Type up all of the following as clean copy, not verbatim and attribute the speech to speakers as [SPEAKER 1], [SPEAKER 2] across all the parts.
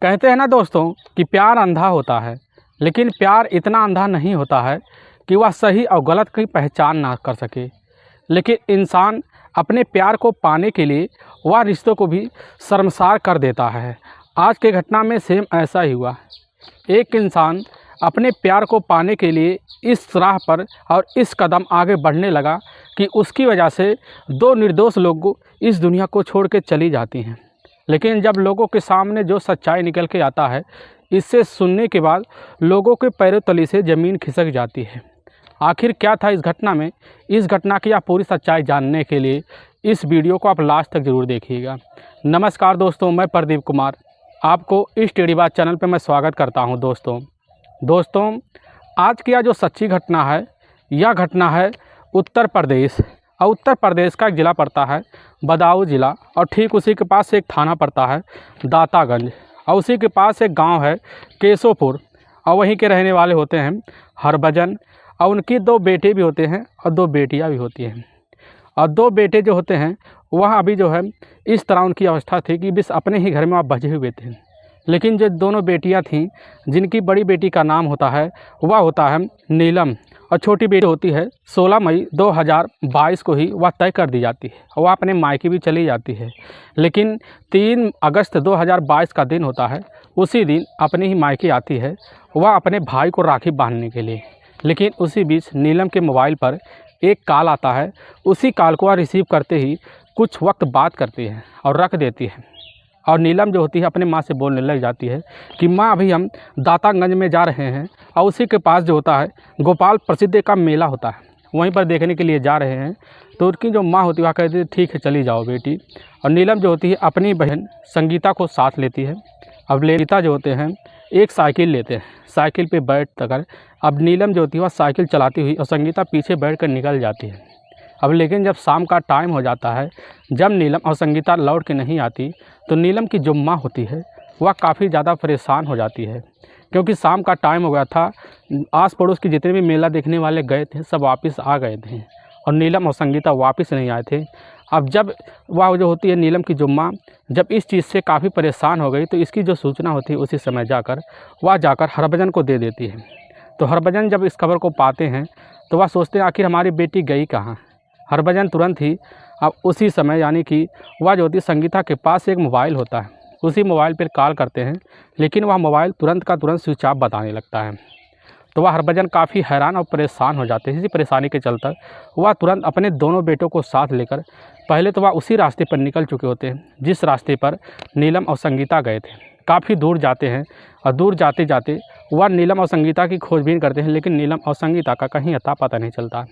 [SPEAKER 1] कहते हैं ना दोस्तों कि प्यार अंधा होता है, लेकिन प्यार इतना अंधा नहीं होता है कि वह सही और गलत की पहचान ना कर सके। लेकिन इंसान अपने प्यार को पाने के लिए वह रिश्तों को भी शर्मसार कर देता है। आज के घटना में सेम ऐसा ही हुआ। एक इंसान अपने प्यार को पाने के लिए इस राह पर और इस कदम आगे बढ़ने लगा कि उसकी वजह से दो निर्दोष लोग इस दुनिया को छोड़ के चली जाती हैं। लेकिन जब लोगों के सामने जो सच्चाई निकल के आता है, इससे सुनने के बाद लोगों के पैरों तले से ज़मीन खिसक जाती है। आखिर क्या था इस घटना में? इस घटना की आप पूरी सच्चाई जानने के लिए इस वीडियो को आप लास्ट तक ज़रूर देखिएगा। नमस्कार दोस्तों, मैं प्रदीप कुमार आपको इस टेढ़ी बात चैनल पर मैं स्वागत करता हूं। दोस्तों आज की यह जो सच्ची घटना है, यह घटना है उत्तर प्रदेश। और उत्तर प्रदेश का एक ज़िला पड़ता है बदायूं ज़िला, और ठीक उसी के पास एक थाना पड़ता है दातागंज, और उसी के पास एक गांव है केशोपुर। और वहीं के रहने वाले होते हैं हरभजन, और उनकी दो बेटे भी होते हैं और दो बेटियां भी होती हैं। और दो बेटे जो होते हैं वह अभी जो है इस तरह उनकी अवस्था थी कि बस अपने ही घर में आप बचे हुए थे। लेकिन जो दोनों बेटियां थीं, जिनकी बड़ी बेटी का नाम होता है वह होता है नीलम, और छोटी बेटी होती है 16 मई 2022 को ही वह तय कर दी जाती है, वह अपने मायके भी चली जाती है। लेकिन 3 अगस्त 2022 का दिन होता है, उसी दिन अपने ही मायके आती है वह अपने भाई को राखी बांधने के लिए। लेकिन उसी बीच नीलम के मोबाइल पर एक कॉल आता है। उसी कॉल को वह रिसीव करते ही कुछ वक्त बात करती है और रख देती है। और नीलम जो होती है अपने माँ से बोलने लग जाती है कि माँ अभी हम दातागंज में जा रहे हैं, और उसी के पास जो होता है गोपाल प्रसिद्ध का मेला होता है, वहीं पर देखने के लिए जा रहे हैं। तो उनकी जो माँ होती है वह कहती है ठीक है चली जाओ बेटी। और नीलम जो होती है अपनी बहन संगीता को साथ लेती है। अब संगीता जो होते हैं एक साइकिल लेते हैं, साइकिल पर बैठ कर अब नीलम जो होती है वह साइकिल चलाती हुई और संगीता पीछे बैठ कर निकल जाती है। अब लेकिन जब शाम का टाइम हो जाता है, जब नीलम और संगीता लौट के नहीं आती, तो नीलम की जो माँ होती है वह काफ़ी ज़्यादा परेशान हो जाती है, क्योंकि शाम का टाइम हो गया था। आस पड़ोस के जितने भी मेला देखने वाले गए थे सब वापस आ गए थे, और नीलम और संगीता वापस नहीं आए थे। अब जब वह जो होती है नीलम की जो माँ जब इस चीज़ से काफ़ी परेशान हो गई, तो इसकी जो सूचना होती है उसी समय वह जाकर हरभजन को दे देती है। तो हरभजन जब इस खबर को पाते हैं तो वह सोचते हैं आखिर हमारी बेटी गई कहाँ। हरभजन तुरंत ही अब उसी समय यानी कि वह जो होती है संगीता के पास एक मोबाइल होता है, उसी मोबाइल पर कॉल करते हैं। लेकिन वह मोबाइल तुरंत का तुरंत स्विच ऑफ बताने लगता है। तो वह हरभजन काफ़ी हैरान और परेशान हो जाते हैं। इसी परेशानी के चलते वह तुरंत अपने दोनों बेटों को साथ लेकर पहले तो वह उसी रास्ते पर निकल चुके होते हैं जिस रास्ते पर नीलम और संगीता गए थे। काफ़ी दूर जाते हैं, और दूर जाते जाते वह नीलम और संगीता की खोजबीन करते हैं, लेकिन नीलम और संगीता का कहीं अता पता नहीं चलता।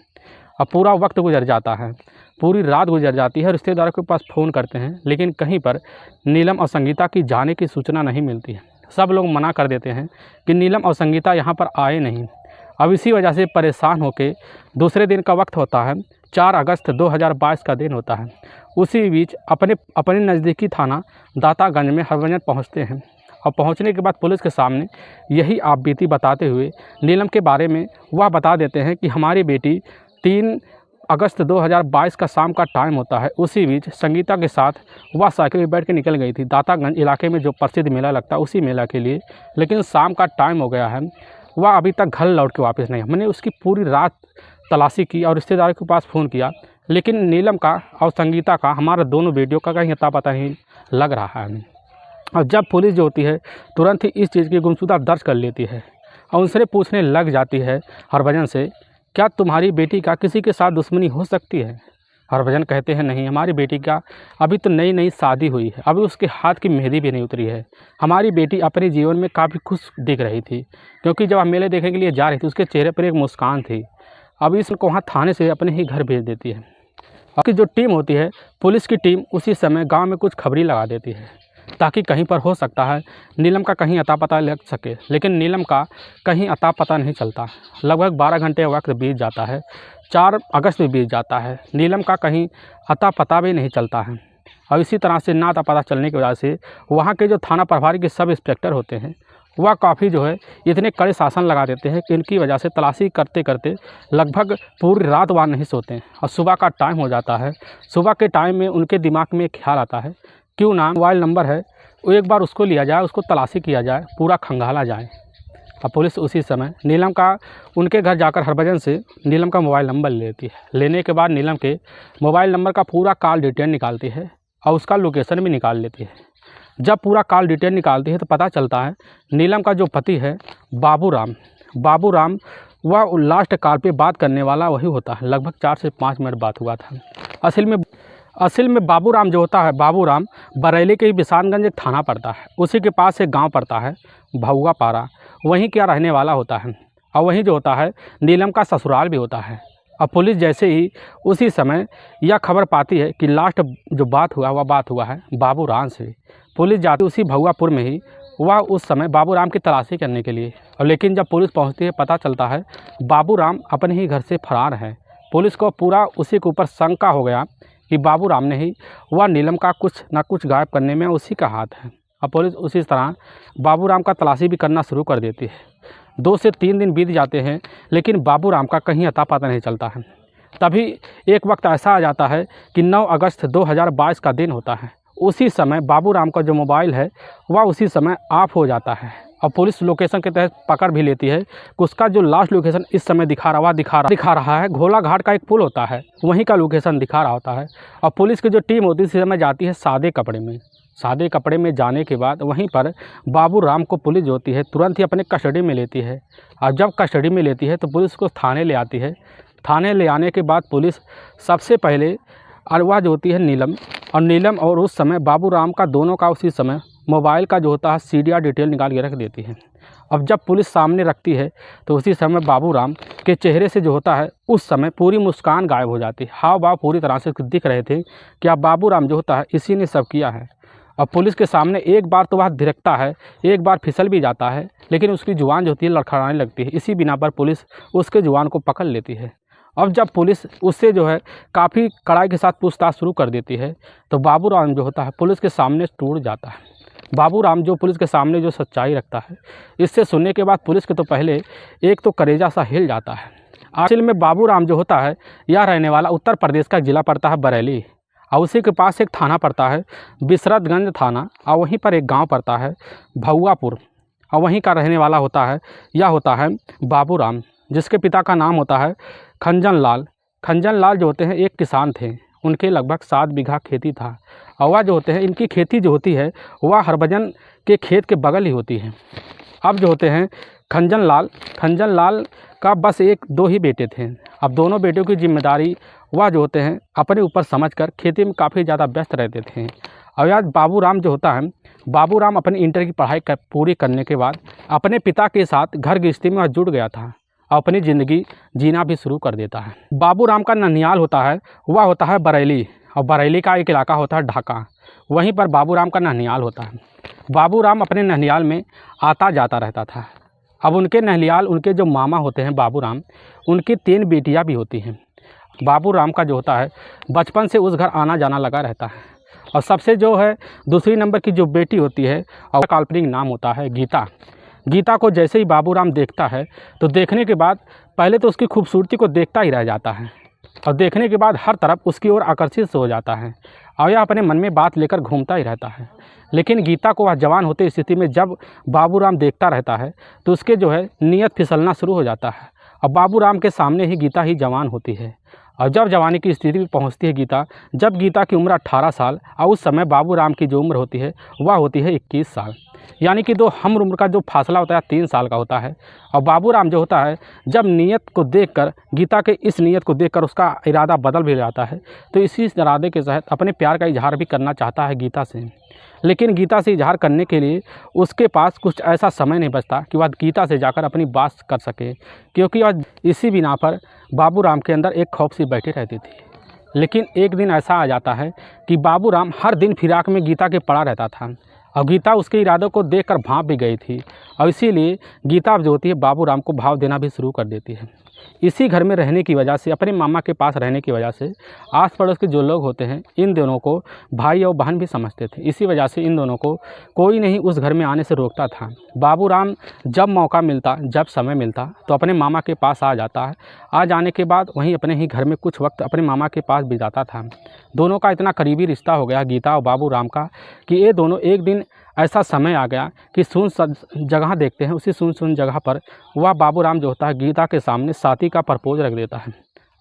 [SPEAKER 1] अब पूरा वक्त गुजर जाता है, पूरी रात गुजर जाती है। रिश्तेदारों के पास फ़ोन करते हैं, लेकिन कहीं पर नीलम और संगीता की जाने की सूचना नहीं मिलती है। सब लोग मना कर देते हैं कि नीलम और संगीता यहाँ पर आए नहीं। अब इसी वजह से परेशान होकर दूसरे दिन का वक्त होता है 4 अगस्त 2022 का दिन होता है। उसी बीच अपने नज़दीकी थाना दातागंज में हरभजन पहुँचते हैं, और पहुंचने के बाद पुलिस के सामने यही आप बीती बताते हुए नीलम के बारे में वह बता देते हैं कि हमारी बेटी 3 अगस्त 2022 का शाम का टाइम होता है, उसी बीच संगीता के साथ वह साइकिल में बैठ के निकल गई थी दातागंज इलाके में जो प्रसिद्ध मेला लगता है उसी मेला के लिए। लेकिन शाम का टाइम हो गया है, वह अभी तक घर लौट के वापस नहीं। हमने उसकी पूरी रात तलाशी की और रिश्तेदारों के पास फ़ोन किया, लेकिन नीलम का और संगीता का, हमारा दोनों बेटियों का कहीं अता पता नहीं लग रहा है। और जब पुलिस जो होती है तुरंत ही इस चीज़ की गुमशुदा दर्ज कर लेती है, और उनसे पूछने लग जाती है हरभजन से, क्या तुम्हारी बेटी का किसी के साथ दुश्मनी हो सकती है? हरभजन कहते हैं नहीं, हमारी बेटी का अभी तो नई नई शादी हुई है, अभी उसके हाथ की मेहंदी भी नहीं उतरी है। हमारी बेटी अपने जीवन में काफ़ी खुश दिख रही थी, क्योंकि जब हम मेले देखने के लिए जा रही थी उसके चेहरे पर एक मुस्कान थी। अभी इसको वहाँ थाने से अपने ही घर भेज देती है। बाकी जो टीम होती है पुलिस की टीम उसी समय गाँव में कुछ खबरी लगा देती है, ताकि कहीं पर हो सकता है नीलम का कहीं अता पता लग सके। लेकिन नीलम का कहीं अता पता नहीं चलता। लगभग 12 घंटे वक्त बीत जाता है, 4 अगस्त भी बीत जाता है, नीलम का कहीं अता पता भी नहीं चलता है। और इसी तरह से ना अता पता चलने की वजह से वहाँ के जो थाना प्रभारी के सब इंस्पेक्टर होते हैं वह काफ़ी जो है इतने कड़े शासन लगा देते हैं कि इनकी वजह से तलाशी करते करते लगभग पूरी रात वहाँ नहीं सोते हैं। और सुबह का टाइम हो जाता है। सुबह के टाइम में उनके दिमाग में एक ख्याल आता है, क्यों ना मोबाइल नंबर है वो एक बार उसको लिया जाए, उसको तलाशी किया जाए, पूरा खंगाला जाए। अब पुलिस उसी समय नीलम का उनके घर जाकर हरभजन से नीलम का मोबाइल नंबर लेती है। लेने के बाद नीलम के मोबाइल नंबर का पूरा कॉल डिटेल निकालती है और उसका लोकेशन भी निकाल लेती है। जब पूरा कॉल डिटेल निकालती है तो पता चलता है नीलम का जो पति है बाबू राम वह लास्ट कॉल पे बात करने वाला वही होता है। लगभग 4 से 5 मिनट बात हुआ था। असल में बाबू राम जो होता है, बाबू राम बरेली के ही बिसानगंज एक थाना पड़ता है, उसी के पास एक गांव पड़ता है भौगा पारा, वहीं क्या रहने वाला होता है। और वहीं जो होता है नीलम का ससुराल भी होता है। अब पुलिस जैसे ही उसी समय यह खबर पाती है कि लास्ट जो बात हुआ वह बात हुआ है बाबू राम से, पुलिस जाती उसी भौगापुर में ही वह उस समय बाबू राम की तलाशी करने के लिए। और लेकिन जब पुलिस पहुंचती है पता चलता है बाबू राम अपने ही घर से फरार है। पुलिस को पूरा उसी के ऊपर शंका हो गया कि बाबू राम ने ही वह नीलम का कुछ ना कुछ गायब करने में उसी का हाथ है। अब पुलिस उसी तरह बाबू राम का तलाशी भी करना शुरू कर देती है। 2 से 3 दिन बीत जाते हैं लेकिन बाबू राम का कहीं अता पता नहीं चलता है। तभी एक वक्त ऐसा आ जाता है कि 9 अगस्त 2022 का दिन होता है। उसी समय बाबू राम का जो मोबाइल है वह उसी समय ऑफ हो जाता है और पुलिस लोकेशन के तहत पकड़ भी लेती है कि उसका जो लास्ट लोकेशन इस समय दिखा रहा है घोला घाट का एक पुल होता है, वहीं का लोकेशन दिखा रहा होता है। और पुलिस की जो टीम होती है इस समय जाती है सादे कपड़े में जाने के बाद वहीं पर बाबू राम को पुलिस जो होती है तुरंत ही अपने कस्टडी में लेती है। और जब कस्टडी में लेती है तो पुलिस को थाने ले आती है। थाने ले आने के बाद पुलिस सबसे पहले वह जो होती है नीलम और उस समय बाबू राम का दोनों का उसी समय मोबाइल का जो होता है CDR डिटेल निकाल के रख देती है। अब जब पुलिस सामने रखती है तो उसी समय बाबू राम के चेहरे से जो होता है उस समय पूरी मुस्कान गायब हो जाती है। हाव भाव पूरी तरह से दिख रहे थे कि अब बाबू राम जो होता है इसी ने सब किया है। अब पुलिस के सामने एक बार तो वह धिरकता है, एक बार फिसल भी जाता है, लेकिन उसकी जुबान जो होती है लड़खड़ाने लगती है। इसी बिना पर पुलिस उसके जुबान को पकड़ लेती है। अब जब पुलिस उससे जो है काफ़ी कड़ाई के साथ पूछताछ शुरू कर देती है तो बाबू राम जो होता है पुलिस के सामने टूट जाता है। बाबू राम जो पुलिस के सामने जो सच्चाई रखता है, इससे सुनने के बाद पुलिस के तो पहले एक तो कलेजा सा हिल जाता है। असल में बाबू राम जो होता है यह रहने वाला उत्तर प्रदेश का ज़िला पड़ता है बरेली, और उसी के पास एक थाना पड़ता है बिसरतगंज थाना, और वहीं पर एक गांव पड़ता है भौगापुर, और वहीं का रहने वाला होता है यह होता है बाबू राम, जिसके पिता का नाम होता है खंजन लाल जो होते हैं एक किसान थे। उनके लगभग 7 बीघा खेती था, और वह जो होते हैं इनकी खेती जो होती है वह हरभजन के खेत के बगल ही होती है। अब जो होते हैं खंजन लाल का बस 1-2 ही बेटे थे। अब दोनों बेटों की जिम्मेदारी वह जो होते हैं अपने ऊपर समझकर खेती में काफ़ी ज़्यादा व्यस्त रहते थे। और आज बाबू राम जो होता है, बाबू राम अपनी इंटर की पढ़ाई पूरी करने के बाद अपने पिता के साथ घर गृहस्थी में जुड़ गया था, अपनी ज़िंदगी जीना भी शुरू कर देता है। बाबू राम का ननियाल होता है वह होता है बरेली, और बरेली का एक इलाका होता है ढाका, वहीं पर बाबू राम का ननियाल होता है। बाबू राम अपने ननियाल में आता जाता रहता था। अब उनके ननियाल उनके जो मामा होते हैं बाबू राम, उनकी 3 बेटियां भी होती हैं। बाबू राम का जो होता है बचपन से उस घर आना जाना लगा रहता है। और सबसे जो है दूसरी नंबर की जो बेटी होती है और काल्पनिक नाम होता है गीता को जैसे ही बाबू राम देखता है तो देखने के बाद पहले तो उसकी खूबसूरती को देखता ही रह जाता है, और देखने के बाद हर तरफ उसकी ओर आकर्षित हो जाता है, और यह अपने मन में बात लेकर घूमता ही रहता है। लेकिन गीता को वह जवान होते स्थिति में जब बाबू राम देखता रहता है तो उसके जो है नीयत फिसलना शुरू हो जाता है। और बाबू राम के सामने ही गीता ही जवान होती है, और जब जवानी की स्थिति में पहुंचती है जब गीता की उम्र 18 साल, और उस समय बाबू राम की जो उम्र होती है वह होती है 21 साल, यानी कि 2 हम उम्र का जो फासला होता है 3 साल का होता है। और बाबू राम जो होता है जब नीयत को देखकर, गीता के इस नीयत को देखकर उसका इरादा बदल भी जाता है, तो इसी इरादे के तहत अपने प्यार का इजहार भी करना चाहता है गीता से। लेकिन गीता से इजहार करने के लिए उसके पास कुछ ऐसा समय नहीं बचता कि वह गीता से जाकर अपनी बात कर सके, क्योंकि वह इसी बिना पर बाबू राम के अंदर एक खौफ सी बैठी रहती थी। लेकिन एक दिन ऐसा आ जाता है कि बाबू राम हर दिन फिराक में गीता के पड़ा रहता था, और गीता उसके इरादों को देखकर भांप भी गई थी, और इसीलिए गीता जो होती है बाबू राम को भाव देना भी शुरू कर देती है। इसी घर में रहने की वजह से, अपने मामा के पास रहने की वजह से आस पड़ोस के जो लोग होते हैं इन दोनों को भाई और बहन भी समझते थे। इसी वजह से इन दोनों को कोई नहीं उस घर में आने से रोकता था। बाबू राम जब मौका मिलता, जब समय मिलता तो अपने मामा के पास आ जाता है। आ जाने के बाद वहीं अपने ही घर में कुछ वक्त अपने मामा के पास बिताता था। दोनों का इतना करीबी रिश्ता हो गया गीता और बाबू राम का कि ये दोनों एक दिन ऐसा समय आ गया कि जगह देखते हैं, उसी सुन जगह पर वह बाबू राम जो होता है गीता के सामने शादी का प्रपोज रख देता है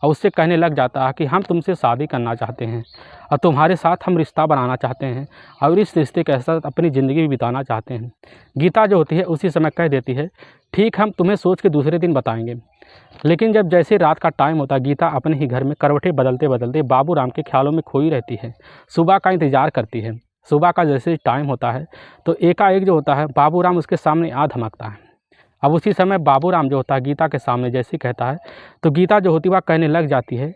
[SPEAKER 1] और उससे कहने लग जाता है कि हम तुमसे शादी करना चाहते हैं और तुम्हारे साथ हम रिश्ता बनाना चाहते हैं और इस रिश्ते के साथ अपनी ज़िंदगी बिताना चाहते हैं। गीता जो होती है उसी समय कह देती है, ठीक, हम तुम्हें सोच के दूसरे दिन बताएंगे। लेकिन जब जैसे रात का टाइम होता है, गीता अपने ही घर में करवटें बदलते बदलते बाबू राम के ख्यालों में खोई रहती है। सुबह का इंतज़ार करती है। सुबह का जैसे टाइम होता है तो एकाएक जो होता है बाबू राम उसके सामने आ धमकता है। अब उसी समय बाबू राम जो होता है गीता के सामने जैसे ही कहता है तो गीता जो होती है वह कहने लग जाती है,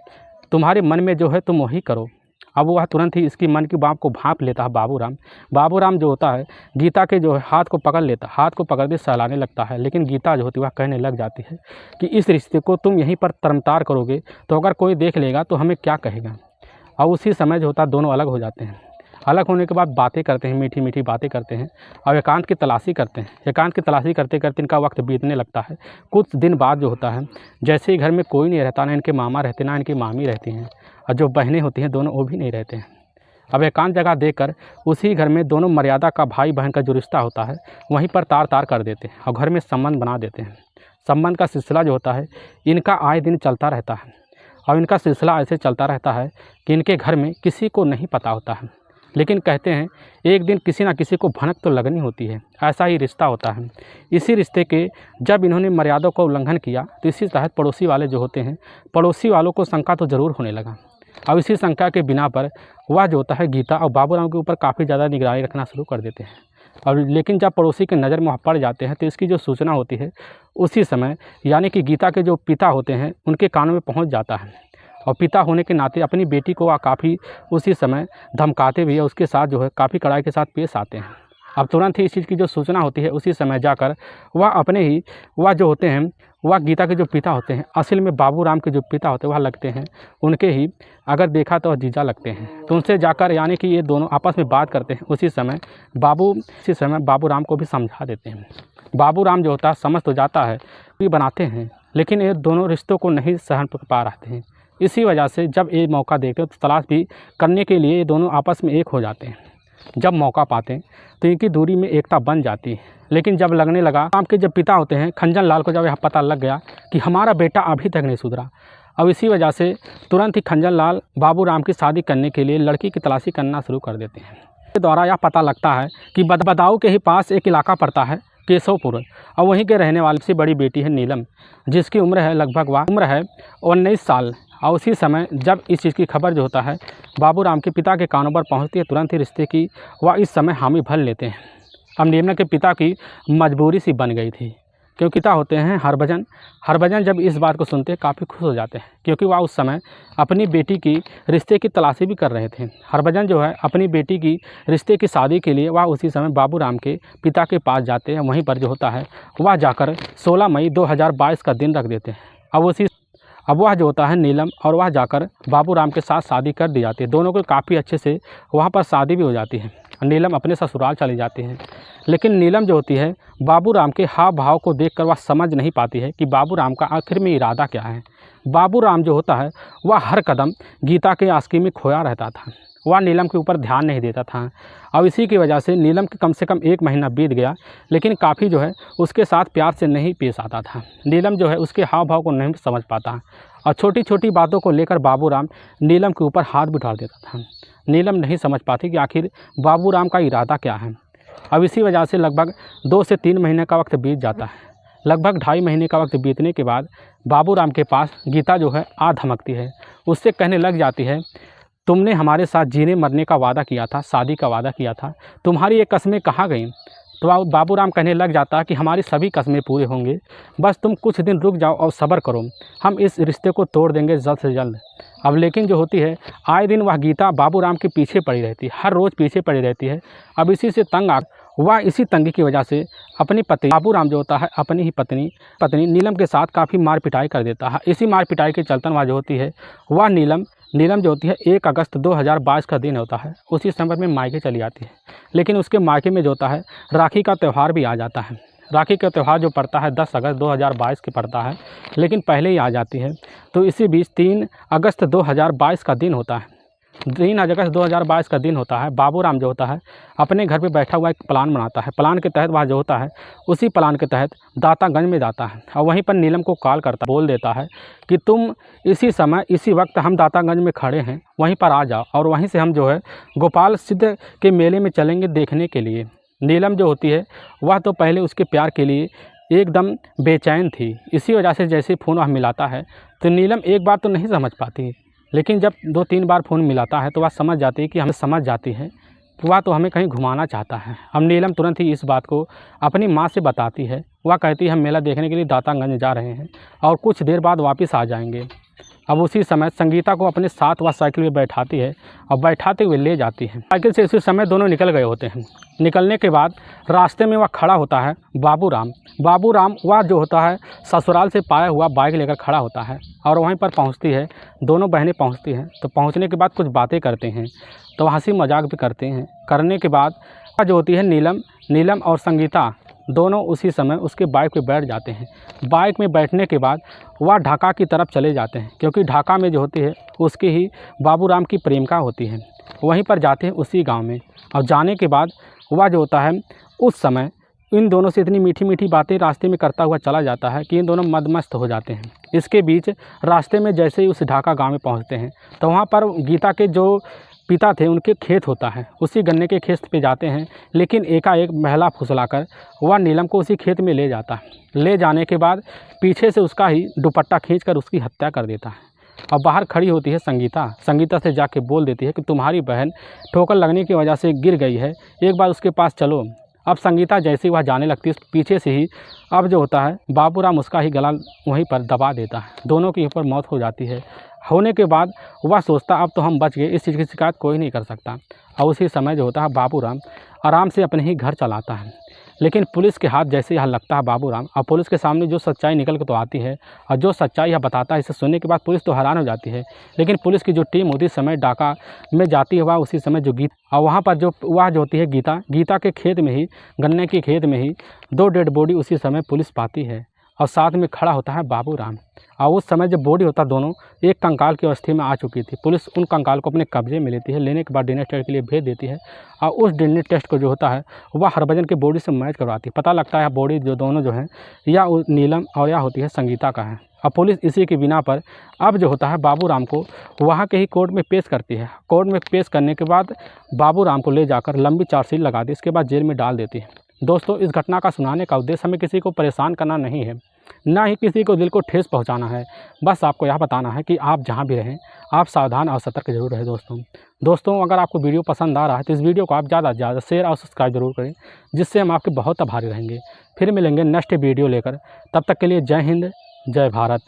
[SPEAKER 1] तुम्हारे मन में जो है तुम वही करो। अब वह तुरंत ही इसकी मन की बात को भांप लेता है बाबू राम। बाबू राम जो होता है गीता के जो है हाथ को पकड़ लेता, हाथ को पकड़ के सहलाने लगता है। लेकिन गीता जो होती है वह कहने लग जाती है कि इस रिश्ते को तुम यहीं पर तरमतार करोगे तो अगर कोई देख लेगा तो हमें क्या कहेगा। और उसी समय जो होता है दोनों अलग हो जाते हैं। अलग होने के बाद बातें करते हैं, मीठी मीठी बातें करते हैं और एकांत की तलाशी करते हैं। एकांत की तलाशी करते करते इनका वक्त बीतने लगता है। कुछ दिन बाद जो होता है जैसे ही घर में कोई नहीं रहता, ना इनके मामा रहते ना इनकी मामी रहती हैं और जो बहनें होती हैं दोनों वो भी नहीं रहते हैं। अब एकांत जगह देखकर उसी घर में दोनों मर्यादा का भाई बहन का जो रिश्ता होता है वहीं पर तार तार कर देते हैं और घर में संबंध बना देते हैं। संबंध का सिलसिला जो होता है इनका आए दिन चलता रहता है और इनका सिलसिला ऐसे चलता रहता है कि इनके घर में किसी को नहीं पता होता है। लेकिन कहते हैं एक दिन किसी ना किसी को भनक तो लगनी होती है, ऐसा ही रिश्ता होता है। इसी रिश्ते के जब इन्होंने मर्यादा का उल्लंघन किया तो इसी तहत पड़ोसी वाले जो होते हैं, पड़ोसी वालों को शंका तो ज़रूर होने लगा। अब इसी शंका के बिना पर वह जो होता है गीता और बाबू राम के ऊपर काफ़ी ज़्यादा निगरानी रखना शुरू कर देते हैं। और लेकिन जब पड़ोसी की नज़र में वह पड़ जाते हैं तो इसकी जो सूचना होती है उसी समय यानी कि गीता के जो पिता होते हैं उनके कानों में पहुँच जाता है। और पिता होने के नाते अपनी बेटी को वह काफ़ी उसी समय धमकाते भी है, उसके साथ जो है काफ़ी कड़ाई के साथ पेश आते हैं। अब तुरंत ही इस चीज़ की जो सूचना होती है उसी समय जाकर वह जो होते हैं वह गीता के जो पिता होते हैं असल में बाबू राम के जो पिता होते हैं वह लगते हैं उनके ही, अगर देखा तो जीजा लगते हैं। तो उनसे जाकर यानी कि ये दोनों आपस में बात करते हैं। उसी समय बाबू राम को भी समझा देते हैं। बाबू राम जो होता है समझ तो जाता है, भी बनाते हैं, लेकिन ये दोनों रिश्तों को नहीं सहन पा रहे हैं। इसी वजह से जब ये मौका देखते हैं तो तलाश भी करने के लिए ये दोनों आपस में एक हो जाते हैं। जब मौका पाते हैं तो इनकी दूरी में एकता बन जाती है। लेकिन जब लगने लगा, राम के जब पिता होते हैं खंजन लाल को जब यह पता लग गया कि हमारा बेटा अभी तक नहीं सुधरा, अब इसी वजह से तुरंत ही खंजन लाल बाबू राम की शादी करने के लिए लड़की की तलाशी करना शुरू कर देते हैं। इसके द्वारा यह पता लगता है कि बदाऊं के ही पास एक इलाका पड़ता है केशवपुर, और वहीं के रहने वाले से बड़ी बेटी है नीलम, जिसकी उम्र है 19 साल। और उसी समय जब इस चीज़ की खबर जो होता है बाबू राम के पिता के कानों पर पहुंचती है, तुरंत ही रिश्ते की वह इस समय हामी भर लेते हैं। अब नीलम के पिता की मजबूरी सी बन गई थी, क्योंकि पिता होते हैं हरभजन जब इस बात को सुनते काफ़ी खुश हो जाते हैं, क्योंकि वह उस समय अपनी बेटी की रिश्ते की तलाशी भी कर रहे थे। हरभजन जो है अपनी बेटी की रिश्ते की शादी के लिए वह उसी समय बाबू राम के पिता के पास जाते हैं। वहीं पर जो होता है वह जाकर 16 मई 2022 का दिन रख देते हैं। अब वह जो होता है नीलम और वह जाकर बाबू राम के साथ शादी कर दी जाती है। दोनों को काफ़ी अच्छे से वहाँ पर शादी भी हो जाती है। नीलम अपने ससुराल चली जाती है। लेकिन नीलम जो होती है बाबू राम के हाव भाव को देखकर वह समझ नहीं पाती है कि बाबू राम का आखिर में इरादा क्या है। बाबू राम जो होता है वह हर कदम गीता के आशिकी में खोया रहता था, वह नीलम के ऊपर ध्यान नहीं देता था। और इसी की वजह से नीलम के कम से कम 1 महीना बीत गया, लेकिन काफ़ी जो है उसके साथ प्यार से नहीं पेश आता था। नीलम जो है उसके हाव भाव को नहीं समझ पाता और छोटी छोटी बातों को लेकर बाबू राम नीलम के ऊपर हाथ भी उठा देता था। नीलम नहीं समझ पाती कि आखिर बाबू राम का इरादा क्या है। अब इसी वजह से लगभग 2 से 3 महीने का वक्त बीत जाता है। लगभग 2.5 महीने का वक्त बीतने के बाद बाबू राम के पास गीता जो है आ धमकती है। उससे कहने लग जाती है, तुमने हमारे साथ जीने मरने का वादा किया था, शादी का वादा किया था, तुम्हारी ये कस्में कहाँ गईं? तो बाबू राम कहने लग जाता है कि हमारी सभी कस्में पूरे होंगे, बस तुम कुछ दिन रुक जाओ और सब्र करो, हम इस रिश्ते को तोड़ देंगे जल्द से जल्द। अब लेकिन जो होती है आए दिन वह गीता बाबू राम के पीछे पड़ी रहती है, हर रोज़ पीछे पड़ी रहती है। अब इसी से तंग आ वह इसी तंगी की वजह से अपनी पत्नी बाबू राम जो होता है अपनी ही पत्नी नीलम के साथ काफ़ी मार पिटाई कर देता है। इसी मार पिटाई के चलतन वह जो होती है वह नीलम जो होती है 1 अगस्त 2022 का दिन होता है, उसी समय में मायके चली जाती है। लेकिन उसके मायके में जो होता है राखी का त्यौहार भी आ जाता है। राखी का त्यौहार जो पड़ता है 10 अगस्त 2022 के पड़ता है, लेकिन पहले ही आ जाती है। तो इसी बीच 3 अगस्त 2022 का दिन होता है। 3 अगस्त 2022 का दिन होता है। बाबूराम जो होता है अपने घर पे बैठा हुआ एक प्लान बनाता है। प्लान के तहत वह जो होता है उसी प्लान के तहत दातागंज में जाता है और वहीं पर नीलम को कॉल करता बोल देता है कि तुम इसी समय इसी वक्त हम दातागंज में खड़े हैं, वहीं पर आ जाओ और वहीं से हम जो है गोपाल सिद्ध के मेले में चलेंगे देखने के लिए। नीलम जो होती है वह तो पहले उसके प्यार के लिए एकदम बेचैन थी। इसी वजह से जैसे फ़ोन वह मिलाता है तो नीलम एक बार तो नहीं समझ पाती, लेकिन जब 2-3 बार फ़ोन मिलाता है तो वह समझ जाती है कि हमें समझ जाती है कि वह तो हमें कहीं घुमाना चाहता है। अब नीलम तुरंत ही इस बात को अपनी माँ से बताती है। वह कहती है हम मेला देखने के लिए दातागंज जा रहे हैं और कुछ देर बाद वापस आ जाएंगे। अब उसी समय संगीता को अपने साथ वह साइकिल में बैठाती है और बैठाते हुए ले जाती है। साइकिल से उसी समय दोनों निकल गए होते हैं। निकलने के बाद रास्ते में वह खड़ा होता है बाबूराम। बाबूराम वह जो होता है ससुराल से पाया हुआ बाइक लेकर खड़ा होता है और वहीं पर पहुंचती है, दोनों बहनें पहुंचती हैं। तो पहुंचने के बाद कुछ बातें करते हैं, तो हंसी मजाक भी करते हैं। करने के बाद वह जो होती है नीलम और संगीता दोनों उसी समय उसके बाइक पे बैठ जाते हैं। बाइक में बैठने के बाद वह ढाका की तरफ चले जाते हैं, क्योंकि ढाका में जो होती है उसकी ही बाबूराम की प्रेमिका होती है। वहीं पर जाते हैं उसी गांव में और जाने के बाद वह जो होता है उस समय इन दोनों से इतनी मीठी मीठी बातें रास्ते में करता हुआ चला जाता है कि इन दोनों मदमस्त हो जाते हैं। इसके बीच रास्ते में जैसे ही उस ढाका गाँव में पहुँचते हैं तो वहाँ पर गीता के जो पिता थे उनके खेत होता है, उसी गन्ने के खेत पे जाते हैं। लेकिन एकाएक महिला फुसलाकर वह नीलम को उसी खेत में ले जाता है। ले जाने के बाद पीछे से उसका ही दुपट्टा खींचकर उसकी हत्या कर देता है। और बाहर खड़ी होती है संगीता से जाके बोल देती है कि तुम्हारी बहन ठोकर लगने की वजह से गिर गई है, एक बार उसके पास चलो। अब संगीता जैसे ही वह जाने लगती है पीछे से ही अब जो होता है बाबूराम उसका ही गला वहीं पर दबा देता है। दोनों की ऊपर मौत हो जाती है। होने के बाद वह सोचता अब तो हम बच गए, इस चीज़ की शिकायत कोई नहीं कर सकता। और उसी समय जो होता है बाबूराम आराम से अपने ही घर चलाता है। लेकिन पुलिस के हाथ जैसे यह लगता है बाबूराम, और पुलिस के सामने जो सच्चाई निकल के तो आती है और जो सच्चाई यह बताता है, इसे सुनने के बाद पुलिस तो हैरान हो जाती है। लेकिन पुलिस की जो टीम उसी समय ढाका में जाती है वह उसी समय जो और वहाँ पर जो होती है गीता के खेत में ही, गन्ने के खेत में ही 2 डेड बॉडी उसी समय पुलिस पाती है और साथ में खड़ा होता है बाबूराम। और उस समय जब बॉडी होता दोनों एक कंकाल की अवस्था में आ चुकी थी। पुलिस उन कंकाल को अपने कब्जे में लेती है, लेने के बाद डीएनए टेस्ट के लिए भेज देती है और उस डीएनए टेस्ट को जो होता है वह हरभजन के बॉडी से मैच करवाती है। पता लगता है बॉडी जो दोनों जो है या नीलम और या होती है संगीता का है। और पुलिस इसी की बिना पर अब जो होता है बाबूराम को वहाँ के ही कोर्ट में पेश करती है। कोर्ट में पेश करने के बाद बाबूराम को ले जाकर लंबी चार्जशीट लगा दी, इसके बाद जेल में डाल देती है। दोस्तों, इस घटना का सुनाने का उद्देश्य हमें किसी को परेशान करना नहीं है, ना ही किसी को दिल को ठेस पहुंचाना है। बस आपको यह बताना है कि आप जहां भी रहें आप सावधान और सतर्क जरूर रहें। दोस्तों, अगर आपको वीडियो पसंद आ रहा है तो इस वीडियो को आप ज़्यादा से ज़्यादा शेयर और सब्सक्राइब जरूर करें, जिससे हम आपके बहुत आभारी रहेंगे। फिर मिलेंगे नेक्स्ट वीडियो लेकर, तब तक के लिए जय हिंद, जय भारत।